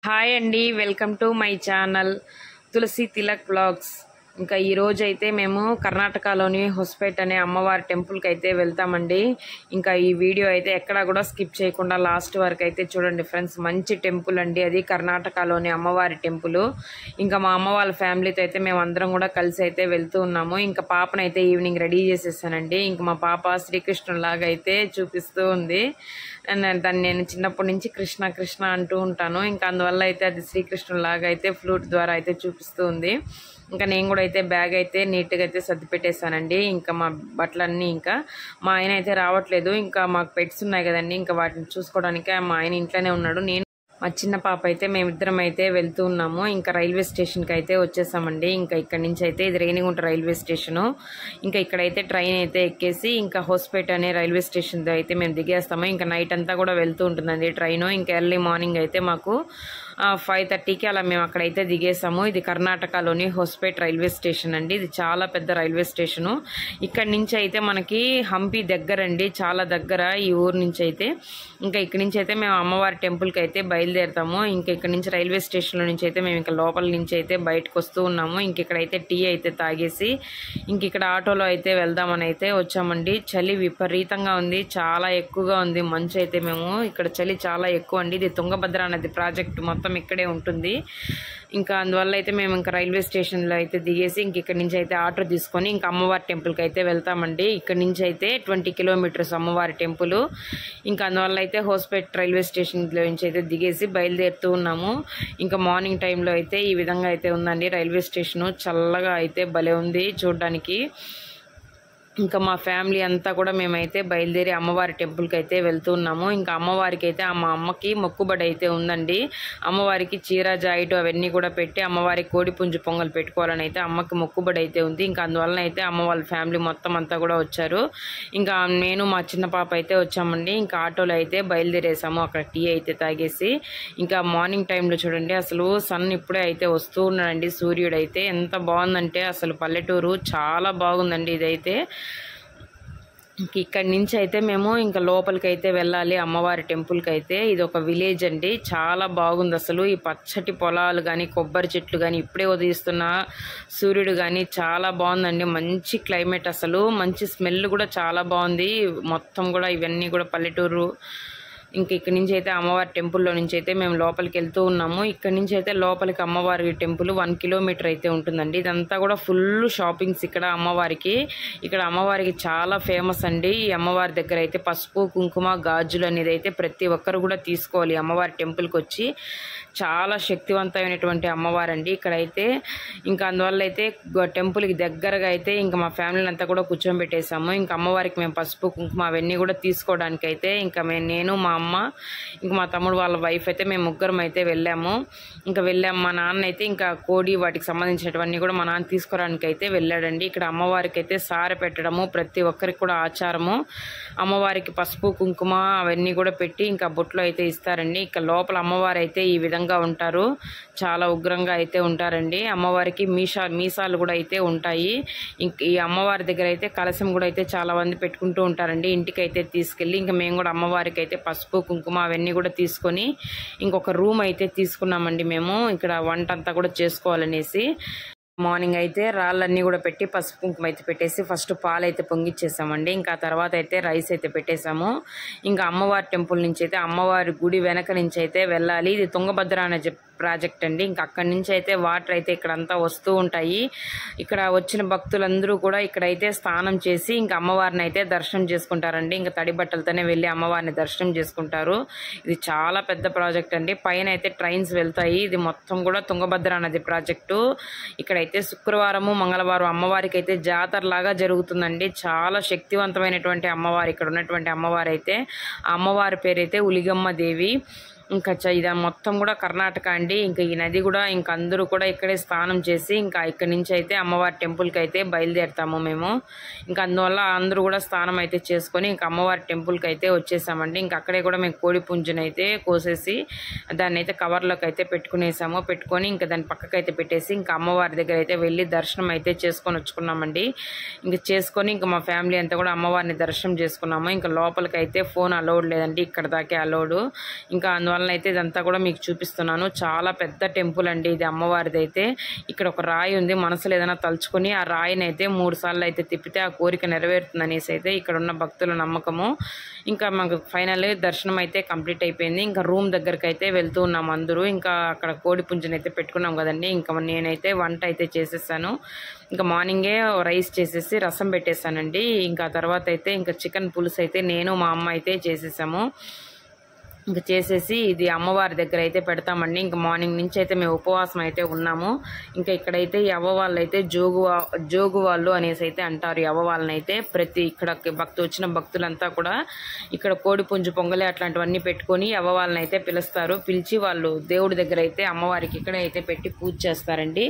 Hi అండి, welcome to my channel Tulasi Tilak vlogs. ఇంకా ఈ రోజు అయితే మేము కర్ణాటకలోని హొస్పేట్ అనే అమ్మవారి టెంపుల్కి అయితే వెళ్తామండి. ఇంకా ఈ వీడియో అయితే ఎక్కడా కూడా స్కిప్ చేయకుండా లాస్ట్ వరకు అయితే చూడండి ఫ్రెండ్స్. మంచి టెంపుల్ అండి, అది కర్ణాటకలోని అమ్మవారి టెంపుల్. ఇంకా మా అమ్మ వాళ్ళ ఫ్యామిలీతో అయితే మేము అందరం కూడా కలిసి అయితే వెళ్తూ ఉన్నాము. ఇంకా పాపనైతే ఈవినింగ్ రెడీ చేసేసానండి. ఇంకా మా పాప శ్రీకృష్ణులాగా అయితే చూపిస్తూ ఉంది. దాన్ని నేను చిన్నప్పటి నుంచి కృష్ణ కృష్ణ అంటూ ఉంటాను. ఇంకా అందువల్ల అయితే అది శ్రీకృష్ణులాగా అయితే ఫ్లూట్ ద్వారా అయితే చూపిస్తూ ఉంది. ఇంకా నేను కూడా అయితే బ్యాగ్ అయితే నీట్గా అయితే సర్ది పెట్టేశానండి. ఇంకా మా బట్టలన్నీ, ఇంకా మా ఆయన అయితే రావట్లేదు. ఇంకా మాకు పెట్స్ ఉన్నాయి కదండి, ఇంకా వాటిని చూసుకోవడానికి మా ఆయన ఇంట్లోనే ఉన్నాడు. నేను మా చిన్న పాప అయితే మేమిద్దరం అయితే వెళ్తూ ఉన్నాము. ఇంకా రైల్వే స్టేషన్కి అయితే వచ్చేసామండి. ఇంకా ఇక్కడ నుంచి అయితే ఇది రేణిగుంట రైల్వే స్టేషను. ఇంకా ఇక్కడైతే ట్రైన్ అయితే ఎక్కేసి ఇంకా హొస్పేట్ అనే రైల్వే స్టేషన్ అయితే మేము దిగేస్తాము. ఇంకా నైట్ అంతా కూడా వెళ్తూ ఉంటుందండి ట్రైను. ఇంకా ఎర్లీ మార్నింగ్ అయితే మాకు 5:30కి అలా మేము అక్కడైతే దిగేసాము. ఇది కర్ణాటకలోని హొస్పేట్ రైల్వే స్టేషన్ అండి. ఇది చాలా పెద్ద రైల్వే స్టేషను. ఇక్కడ నుంచి అయితే మనకి హంపి దగ్గర అండి, చాలా దగ్గర ఈ ఊరు నుంచి అయితే. ఇంకా ఇక్కడి నుంచి అయితే మేము అమ్మవారి టెంపుల్కి అయితే బయలుదేరుతాము. ఇంకా ఇక్కడ నుంచి రైల్వే స్టేషన్లో నుంచి అయితే మేము ఇంకా లోపల నుంచి అయితే బయటకు వస్తూ ఉన్నాము. ఇంక ఇక్కడైతే టీ అయితే తాగేసి ఇంక ఇక్కడ ఆటోలో అయితే వెళ్దామని అయితే వచ్చామండి. చలి విపరీతంగా ఉంది, చాలా ఎక్కువగా ఉంది మంచు అయితే. మేము ఇక్కడ చలి చాలా ఎక్కువ అండి. ఇది తుంగభద్ర నది ప్రాజెక్టు మొత్తం ఇక్కడే ఉంటుంది. ఇంకా అందువల్ల అయితే మేము ఇంకా రైల్వే స్టేషన్లో అయితే దిగేసి ఇంక ఇక్కడ నుంచి అయితే ఆటో తీసుకొని ఇంకా అమ్మవారి టెంపుల్కి అయితే వెళ్తామండి. ఇక్కడ నుంచి అయితే 20 కిలోమీటర్స్ అమ్మవారి టెంపుల్. ఇంకా అందువల్ల అయితే హొస్పేట్ రైల్వే స్టేషన్లో నుంచి అయితే దిగేసి బయలుదేరుతూ ఉన్నాము. ఇంకా మార్నింగ్ టైంలో అయితే ఈ విధంగా అయితే ఉందండి రైల్వే స్టేషను. చల్లగా అయితే భలే ఉంది చూడడానికి. ఇంకా మా ఫ్యామిలీ అంతా కూడా మేమైతే బయలుదేరి అమ్మవారి టెంపుల్కి అయితే వెళ్తూ ఉన్నాము. ఇంకా అమ్మవారికి అయితే మా అమ్మకి మొక్కుబడి అయితే ఉందండి. అమ్మవారికి చీర జాయిట్ అవన్నీ కూడా పెట్టి అమ్మవారికి కోడి పుంజు పొంగల్ పెట్టుకోవాలని అయితే అమ్మకి మొక్కుబడి అయితే ఉంది. ఇంకా అందువలన అయితే అమ్మ వాళ్ళ ఫ్యామిలీ మొత్తం అంతా కూడా వచ్చారు. ఇంకా నేను మా చిన్న పాప అయితే వచ్చామండి. ఇంకా ఆటోలో అయితే బయలుదేరేసాము. అక్కడ టీ అయితే తాగేసి ఇంకా మార్నింగ్ టైంలో చూడండి, అసలు సన్ ఇప్పుడే అయితే వస్తూ ఉన్నాడండి. సూర్యుడు అయితే ఎంత బాగుందంటే అసలు పల్లెటూరు చాలా బాగుందండి ఇదైతే. ఇక్కడి నుంచి అయితే మేము ఇంకా లోపలికి అయితే వెళ్ళాలి అమ్మవారి టెంపుల్కి అయితే. ఇది ఒక విలేజ్ అండి, చాలా బాగుంది అసలు. ఈ పచ్చటి పొలాలు కానీ, కొబ్బరి చెట్లు కానీ, ఇప్పుడే ఉదయిస్తున్న సూర్యుడు కానీ చాలా బాగుందండి. మంచి క్లైమేట్ అసలు, మంచి స్మెల్ కూడా చాలా బాగుంది మొత్తం కూడా. ఇవన్నీ కూడా పల్లెటూరు. ఇంక ఇక్కడి నుంచి అయితే అమ్మవారి టెంపుల్లో నుంచి అయితే మేము లోపలికి వెళ్తూ ఉన్నాము. ఇక్కడి నుంచి అయితే లోపలికి అమ్మవారి టెంపుల్ 1 కిలోమీటర్ అయితే ఉంటుందండి. ఇదంతా కూడా ఫుల్ షాపింగ్స్ ఇక్కడ అమ్మవారికి. ఇక్కడ అమ్మవారికి చాలా ఫేమస్ అండి. ఈ అమ్మవారి దగ్గర అయితే పసుపు కుంకుమ గాజులు అనేది అయితే ప్రతి ఒక్కరు కూడా తీసుకోవాలి అమ్మవారి టెంపుల్కి వచ్చి. చాలా శక్తివంతమైనటువంటి అమ్మవారు అండి ఇక్కడైతే. ఇంకా అందువల్ల అయితే టెంపుల్కి దగ్గరగా అయితే ఇంకా మా ఫ్యామిలీని అంతా కూడా కూర్చోబెట్టేసాము. ఇంకా అమ్మవారికి మేము పసుపు కుంకుమ అవన్నీ కూడా తీసుకోవడానికి అయితే ఇంకా నేను, మా అమ్మ, ఇంకా మా తమ్ముడు వాళ్ళ వైఫ్ అయితే మేము ముగ్గురం అయితే వెళ్ళాము. ఇంకా వెళ్ళాము. మా నాన్న అయితే ఇంకా కోడి వాటికి సంబంధించినవన్నీ కూడా మా నాన్న తీసుకోవడానికి అయితే వెళ్ళాడండి. ఇక్కడ అమ్మవారికి అయితే సారె పెట్టడము ప్రతి ఒక్కరికి కూడా ఆచారము. అమ్మవారికి పసుపు కుంకుమ అవన్నీ కూడా పెట్టి ఇంకా బొట్లో అయితే ఇస్తారండి. ఇంకా లోపల అమ్మవారు అయితే ఈ విధంగా ఉంటారు, చాలా ఉగ్రంగా అయితే ఉంటారండి. అమ్మవారికి మీసాలు కూడా అయితే ఉంటాయి. ఈ అమ్మవారి దగ్గర అయితే కలశం కూడా అయితే చాలా మంది పెట్టుకుంటూ ఉంటారండి ఇంటికి అయితే తీసుకెళ్ళి. ఇంకా మేము కూడా అమ్మవారికి అయితే పసుపు కుంకుమ అవన్నీ కూడా తీసుకొని ఇంకొక రూమ్ అయితే తీసుకున్నామండి మేము, ఇక్కడ వంట అంతా కూడా చేసుకోవాలనేసి. మార్నింగ్ అయితే రాళ్ళన్నీ కూడా పెట్టి పసుపు కుంకుమ అయితే పెట్టేసి ఫస్ట్ పాలు అయితే పొంగిచ్చేసామండి. ఇంకా తర్వాత అయితే రైస్ అయితే పెట్టేసాము. ఇంకా అమ్మవారి టెంపుల్ నుంచి అయితే అమ్మవారి గుడి వెనక నుంచి అయితే వెళ్ళాలి. ఇది తుంగభద్ర అనే ప్రాజెక్ట్ అండి. ఇంకా అక్కడి నుంచి అయితే వాటర్ అయితే ఇక్కడంతా వస్తూ ఉంటాయి. ఇక్కడ వచ్చిన భక్తులందరూ కూడా ఇక్కడైతే స్నానం చేసి ఇంకా అమ్మవారిని అయితే దర్శనం చేసుకుంటారండి. ఇంకా తడి బట్టలతోనే వెళ్ళి అమ్మవారిని దర్శనం చేసుకుంటారు. ఇది చాలా పెద్ద ప్రాజెక్ట్ అండి. పైన అయితే ట్రైన్స్ వెళ్తాయి. ఇది మొత్తం కూడా తుంగభద్ర నది ప్రాజెక్టు. ఇక్కడైతే శుక్రవారము మంగళవారం అమ్మవారికి అయితే జాతర లాగా జరుగుతుందండి. చాలా శక్తివంతమైనటువంటి అమ్మవారు ఇక్కడ ఉన్నటువంటి అమ్మవారు అయితే. ఆ అమ్మవారి పేరైతే ఉలిగమ్మ దేవి. ఇంకా ఇది మొత్తం కూడా కర్ణాటక అండి. ఇంకా ఈ నది కూడా ఇంకా అందరూ కూడా ఇక్కడే స్నానం చేసి ఇంకా ఇక్కడి నుంచి అయితే అమ్మవారి టెంపుల్కి అయితే బయలుదేరుతాము మేము. ఇంకా అందువల్ల అందరూ కూడా స్నానం అయితే చేసుకొని ఇంకా అమ్మవారి టెంపుల్కి అయితే వచ్చేసామండి. ఇంకా అక్కడే కూడా మేము కోడి పుంజుని అయితే కోసేసి దాన్ని అయితే కవర్లోకి అయితే పెట్టుకునేసాము. పెట్టుకొని ఇంకా దాన్ని పక్కకైతే పెట్టేసి ఇంకా అమ్మవారి దగ్గర అయితే వెళ్ళి దర్శనం అయితే చేసుకొని వచ్చుకున్నామండి. ఇంకా చేసుకొని ఇంకా మా ఫ్యామిలీ అంతా కూడా అమ్మవారిని దర్శనం చేసుకున్నాము. ఇంకా లోపలికి అయితే ఫోన్ అలౌడ్ లేదండి, ఇక్కడ దాకే అలౌడ్. ఇంకా అందువల్ల అందువలన అయితే ఇదంతా కూడా మీకు చూపిస్తున్నాను. చాలా పెద్ద టెంపుల్ అండి ఇది అమ్మవారిది అయితే. ఇక్కడ ఒక రాయి ఉంది, మనసులో ఏదైనా తలుచుకొని ఆ రాయిని అయితే 3 సార్లు అయితే తిప్పితే ఆ కోరిక నెరవేరుతుంది అనేసి అయితే ఇక్కడ ఉన్న భక్తుల నమ్మకము. ఇంకా మాకు ఫైనల్ దర్శనం అయితే కంప్లీట్ అయిపోయింది. ఇంకా రూమ్ దగ్గరికి అయితే వెళ్తూ ఉన్నాం అందరూ. ఇంకా అక్కడ కోడి పుంజుని అయితే పెట్టుకున్నాం కదండి. ఇంకా నేనైతే వంట అయితే చేసేసాను. ఇంకా మార్నింగే రైస్ చేసేసి రసం పెట్టేశానండి. ఇంకా తర్వాత అయితే ఇంకా చికెన్ పులుసు అయితే నేను మా అమ్మ అయితే చేసేసాము. ఇంకా చేసేసి ఇది అమ్మవారి దగ్గర అయితే పెడతామండి. ఇంకా మార్నింగ్ నుంచి అయితే మేము ఉపవాసం అయితే ఉన్నాము. ఇంకా ఇక్కడైతే ఈ అవ్వ వాళ్ళు అయితే జోగు వాళ్ళు అనేసి అయితే అంటారు. అవ్వ వాళ్ళని అయితే ప్రతి ఇక్కడ వచ్చిన భక్తులంతా కూడా ఇక్కడ కోడి పుంజు పొంగలి అట్లాంటివన్నీ పెట్టుకొని అవ్వ వాళ్ళని అయితే పిలుస్తారు. పిలిచి వాళ్ళు దేవుడి దగ్గర అయితే అమ్మవారికి ఇక్కడే అయితే పెట్టి పూజ చేస్తారండి.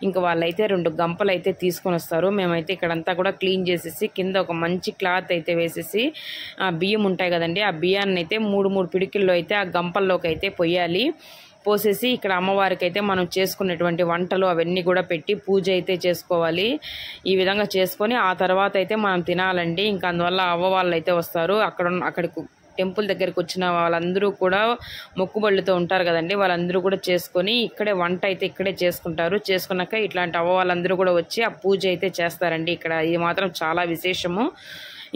ఇంకా వాళ్ళైతే 2 గంపలు అయితే తీసుకొని వస్తారు. మేమైతే ఇక్కడంతా కూడా క్లీన్ చేసేసి కింద ఒక మంచి క్లాత్ అయితే వేసేసి బియ్యం ఉంటాయి కదండి, ఆ బియ్యాన్ని అయితే 3 పిడికిల్లో అయితే ఆ గంపల్లోకి అయితే పొయ్యాలి. పోసేసి ఇక్కడ అమ్మవారికి అయితే మనం చేసుకున్నటువంటి వంటలు అవన్నీ కూడా పెట్టి పూజ అయితే చేసుకోవాలి. ఈ విధంగా చేసుకొని ఆ తర్వాత అయితే మనం తినాలండి. ఇంకా అందువల్ల అవ్వ వాళ్ళు అయితే వస్తారు. అక్కడికి టెంపుల్ దగ్గరికి వచ్చిన వాళ్ళందరూ కూడా మొక్కుబళ్ళుతో ఉంటారు కదండి, వాళ్ళందరూ కూడా చేసుకొని ఇక్కడే వంట అయితే ఇక్కడే చేసుకుంటారు. చేసుకున్నాక ఇట్లాంటి అవ్వ వాళ్ళందరూ కూడా వచ్చి ఆ పూజ అయితే చేస్తారండి. ఇక్కడ ఇది మాత్రం చాలా విశేషము.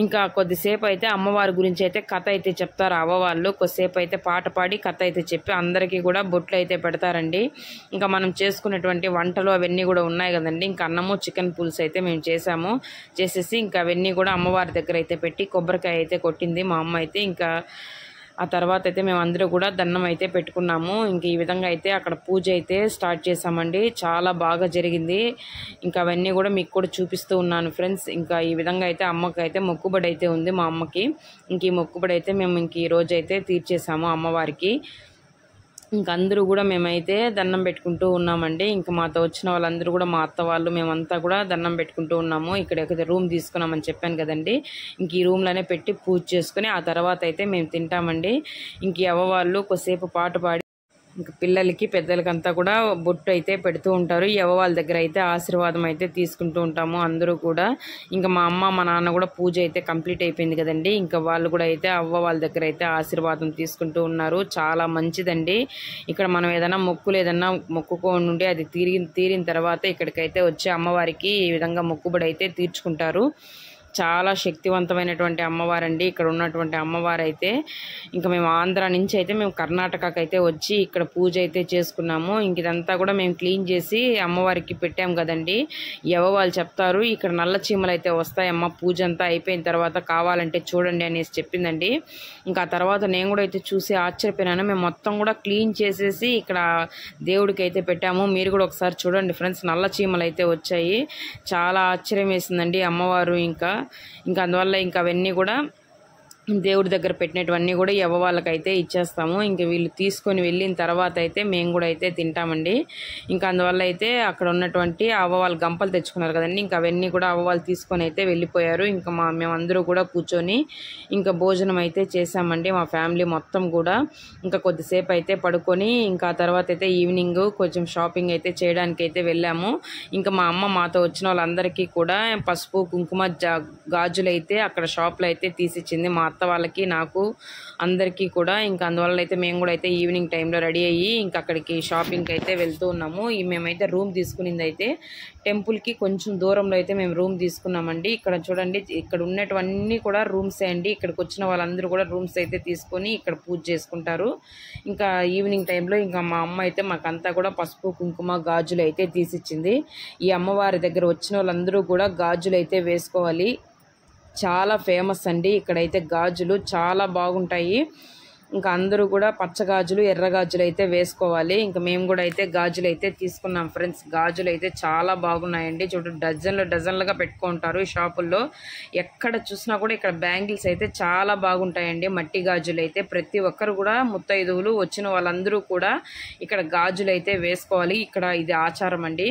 ఇంకా కొద్దిసేపు అయితే అమ్మవారి గురించి అయితే కథ అయితే చెప్తారు అవ్వ వాళ్ళు. కొద్దిసేపు అయితే పాట పాడి కథ అయితే చెప్పి అందరికీ కూడా బొట్లు అయితే పెడతారండి. ఇంకా మనం చేసుకున్నటువంటి వంటలు అవన్నీ కూడా ఉన్నాయి కదండి. ఇంకా అన్నము చికెన్ పులుసు అయితే మేము చేసేసి ఇంకా అవన్నీ కూడా అమ్మవారి దగ్గర అయితే పెట్టి కొబ్బరికాయ అయితే కొట్టింది మా అమ్మ అయితే. ఇంకా ఆ తర్వాత అయితే మేము అందరూ కూడా దండం అయితే పెట్టుకున్నాము. ఇంక ఈ విధంగా అయితే అక్కడ పూజ అయితే స్టార్ట్ చేసామండి. చాలా బాగా జరిగింది. ఇంకా అవన్నీ కూడా మీకు కూడా చూపిస్తూ ఉన్నాను ఫ్రెండ్స్. ఇంకా ఈ విధంగా అయితే అమ్మకి అయితే మొక్కుబడి అయితే ఉంది మా అమ్మకి. ఇంక ఈ మొక్కుబడి అయితే మేము ఇంక ఈ రోజు అయితే తీర్చేసాము అమ్మవారికి. ఇంకా అందరూ కూడా మేమైతే దండం పెట్టుకుంటూ ఉన్నామండి. ఇంకా మాతో వచ్చిన వాళ్ళందరూ కూడా మా అత్త వాళ్ళు మేమంతా కూడా దండం పెట్టుకుంటూ ఉన్నాము. ఇక్కడ రూమ్ తీసుకున్నామని చెప్పాను కదండి. ఇంక ఈ రూమ్లోనే పెట్టి పూజ చేసుకుని ఆ తర్వాత అయితే మేము తింటామండి. ఇంక అవ్వ వాళ్ళు కొద్దిసేపు పాట పాడి ఇంకా పిల్లలకి పెద్దలకంతా కూడా బొట్టు అయితే పెడుతూ ఉంటారు. ఈ అవ్వ వాళ్ళ దగ్గర అయితే ఆశీర్వాదం అయితే తీసుకుంటూ ఉంటాము అందరూ కూడా. ఇంకా మా అమ్మ మా నాన్న కూడా పూజ అయితే కంప్లీట్ అయిపోయింది కదండి. ఇంకా వాళ్ళు కూడా అయితే అవ్వ వాళ్ళ దగ్గర అయితే ఆశీర్వాదం తీసుకుంటూ ఉన్నారు. చాలా మంచిదండి. ఇక్కడ మనం ఏదైనా మొక్కుకోనుండి అది తీరిన తర్వాత ఇక్కడికైతే వచ్చి అమ్మవారికి ఈ విధంగా మొక్కుబడి అయితే తీర్చుకుంటారు. చాలా శక్తివంతమైనటువంటి అమ్మవారండి ఇక్కడ ఉన్నటువంటి అమ్మవారు అయితే. ఇంకా మేము ఆంధ్ర నుంచి అయితే మేము కర్ణాటకకి అయితే వచ్చి ఇక్కడ పూజ అయితే చేసుకున్నాము. ఇంక ఇదంతా కూడా మేము క్లీన్ చేసి అమ్మవారికి పెట్టాం కదండి. ఎవరు వాళ్ళు చెప్తారు ఇక్కడ నల్ల చీమలు అయితే వస్తాయమ్మ పూజ అంతా అయిపోయిన తర్వాత, కావాలంటే చూడండి అనేసి చెప్పిందండి. ఇంకా ఆ తర్వాత నేను కూడా అయితే చూసి ఆశ్చర్యపోయినాను. మేము మొత్తం కూడా క్లీన్ చేసేసి ఇక్కడ దేవుడికి అయితే పెట్టాము. మీరు కూడా ఒకసారి చూడండి ఫ్రెండ్స్, నల్ల చీమలు అయితే వచ్చాయి. చాలా ఆశ్చర్యం వేసిందండి అమ్మవారు. ఇంకా అందువల్ల ఇంకా అవన్నీ కూడా దేవుడి దగ్గర పెట్టినటువన్నీ కూడా అవ్వ వాళ్ళకైతే ఇచ్చేస్తాము. ఇంక వీళ్ళు తీసుకొని వెళ్ళిన తర్వాత అయితే మేము కూడా అయితే తింటామండి. ఇంకా అందువల్ల అయితే అక్కడ ఉన్నటువంటి అవ్వ వాళ్ళు గంపలు తెచ్చుకున్నారు కదండి. ఇంకా అవన్నీ కూడా అవ్వ వాళ్ళు తీసుకొని అయితే వెళ్ళిపోయారు. ఇంకా మేమందరూ కూడా కూర్చొని ఇంకా భోజనం అయితే చేసామండి మా ఫ్యామిలీ మొత్తం కూడా. ఇంకా కొద్దిసేపు అయితే పడుకొని ఇంకా ఆ తర్వాత అయితే ఈవినింగ్ కొంచెం షాపింగ్ అయితే చేయడానికి అయితే వెళ్ళాము. ఇంకా మా అమ్మ మాతో వచ్చిన వాళ్ళందరికీ కూడా పసుపు కుంకుమ గాజులు అయితే అక్కడ షాప్లో అయితే తీసిచ్చింది మా అత్త వాళ్ళకి నాకు అందరికీ కూడా. ఇంకా అందువల్ల అయితే మేము కూడా అయితే ఈవినింగ్ టైంలో రెడీ అయ్యి ఇంకా అక్కడికి షాపింగ్కి అయితే వెళ్తూ ఉన్నాము. మేమైతే రూమ్ తీసుకునింది అయితే టెంపుల్కి కొంచెం దూరంలో అయితే మేము రూమ్ తీసుకున్నామండి. ఇక్కడ చూడండి, ఇక్కడ ఉన్నటువన్నీ కూడా రూమ్సే అండి. ఇక్కడికి వచ్చిన వాళ్ళందరూ కూడా రూమ్స్ అయితే తీసుకొని ఇక్కడ పూజ చేసుకుంటారు. ఇంకా ఈవినింగ్ టైంలో ఇంకా మా అమ్మ అయితే మాకంతా కూడా పసుపు కుంకుమ గాజులు అయితే తీసిచ్చింది. ఈ అమ్మవారి దగ్గర వచ్చిన వాళ్ళందరూ కూడా గాజులు అయితే వేసుకోవాలి. చాలా ఫేమస్ అండి ఇక్కడైతే గాజులు చాలా బాగుంటాయి. ఇంకా అందరూ కూడా పచ్చ గాజులు ఎర్ర గాజులు అయితే వేసుకోవాలి. ఇంకా మేము కూడా అయితే గాజులు అయితే తీసుకున్నాం ఫ్రెండ్స్. గాజులు అయితే చాలా బాగున్నాయండి. చూడండి, డజన్లుగా పెట్టుకుంటారు ఈ షాపుల్లో. ఎక్కడ చూసినా కూడా ఇక్కడ బ్యాంగిల్స్ అయితే చాలా బాగుంటాయండి. మట్టి గాజులు అయితే ప్రతి ఒక్కరు కూడా ముత్తైదువులు వచ్చిన వాళ్ళందరూ కూడా ఇక్కడ గాజులు అయితే వేసుకోవాలి. ఇక్కడ ఇది ఆచారం అండి.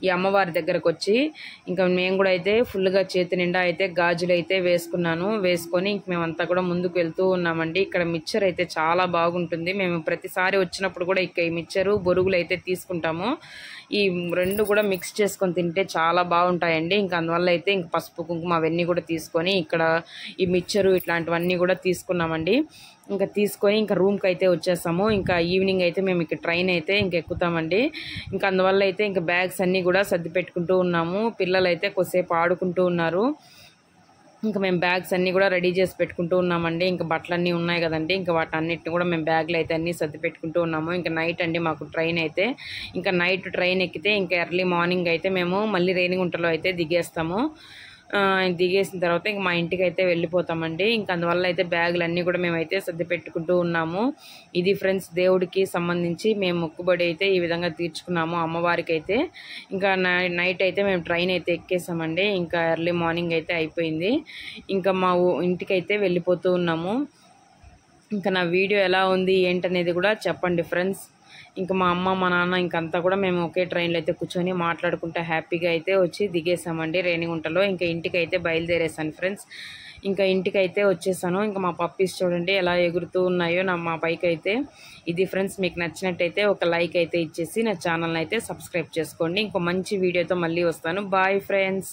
ఈ అమ్మవారి దగ్గరకు వచ్చి ఇంకా మేము కూడా అయితే ఫుల్గా చేతి నిండా అయితే గాజులు అయితే వేసుకొని ఇంక మేమంతా కూడా ముందుకు వెళ్తూ ఉన్నామండి. ఇక్కడ మిక్చర్ అయితే చాలా బాగుంటుంది. మేము ప్రతిసారి వచ్చినప్పుడు కూడా ఇక్కడ ఈ మిక్చరు బొరుగులు అయితే తీసుకుంటాము. ఈ రెండు కూడా మిక్స్ చేసుకొని తింటే చాలా బాగుంటాయండి. ఇంకా అందువల్ల అయితే ఇంక పసుపు కుంకుమ అవన్నీ కూడా తీసుకొని ఇక్కడ ఈ మిక్చరు ఇట్లాంటివన్నీ కూడా తీసుకున్నామండి. ఇంకా తీసుకొని ఇంకా రూమ్కి అయితే వచ్చేసాము. ఇంకా ఈవినింగ్ అయితే మేము ఇక్కడ ట్రైన్ అయితే ఇంకా ఎక్కుతామండి. ఇంకా అందువల్ల అయితే ఇంకా బ్యాగ్స్ అన్నీ కూడా సర్ది పెట్టుకుంటూ ఉన్నాము. పిల్లలు అయితే కొద్దిసేపు ఆడుకుంటూ ఉన్నారు. ఇంకా మేము బ్యాగ్స్ అన్నీ కూడా రెడీ చేసి పెట్టుకుంటూ ఉన్నామండి. ఇంకా బట్టలన్నీ ఉన్నాయి కదండి, ఇంకా వాటన్నిటిని కూడా మేము బ్యాగ్లో అయితే అన్నీ సర్ది పెట్టుకుంటూ ఉన్నాము. ఇంకా నైట్ అండి మాకు ట్రైన్ అయితే. ఇంకా నైట్ ట్రైన్ ఎక్కితే ఇంకా ఎర్లీ మార్నింగ్ అయితే మేము మళ్ళీ రేణిగుంటలో అయితే దిగేస్తాము. దిగేసిన తర్వాత ఇంక మా ఇంటికి అయితే వెళ్ళిపోతామండి. ఇంకా అందువల్ల అయితే బ్యాగులు అన్నీ కూడా మేమైతే సర్ది పెట్టుకుంటూ ఉన్నాము. ఇది ఫ్రెండ్స్ దేవుడికి సంబంధించి మేము మొక్కుబడి అయితే ఈ విధంగా తీర్చుకున్నాము అమ్మవారికి అయితే. ఇంకా నైట్ అయితే మేము ట్రైన్ అయితే ఎక్కేసామండి. ఇంకా ఎర్లీ మార్నింగ్ అయితే అయిపోయింది. ఇంకా మా ఇంటికి అయితే వెళ్ళిపోతూ ఉన్నాము. ఇంకా నా వీడియో ఎలా ఉంది ఏంటనేది కూడా చెప్పండి ఫ్రెండ్స్. ఇంకా మా అమ్మ మా నాన్న ఇంకంతా కూడా మేము ఒకే ట్రైన్లో అయితే కూర్చొని మాట్లాడుకుంటూ హ్యాపీగా అయితే వచ్చి దిగేసామండి రేణిగుంటలో. ఇంకా ఇంటికి అయితే బయలుదేరేసాను ఫ్రెండ్స్. ఇంకా ఇంటికి అయితే వచ్చేసాను. ఇంకా మా పప్పీస్ చూడండి ఎలా ఎగురుతూ ఉన్నాయో మా పైకి అయితే. ఇది ఫ్రెండ్స్, మీకు నచ్చినట్టయితే ఒక లైక్ అయితే ఇచ్చేసి నా ఛానల్ని అయితే సబ్స్క్రైబ్ చేసుకోండి. ఇంకో మంచి వీడియోతో మళ్ళీ వస్తాను. Bye friends.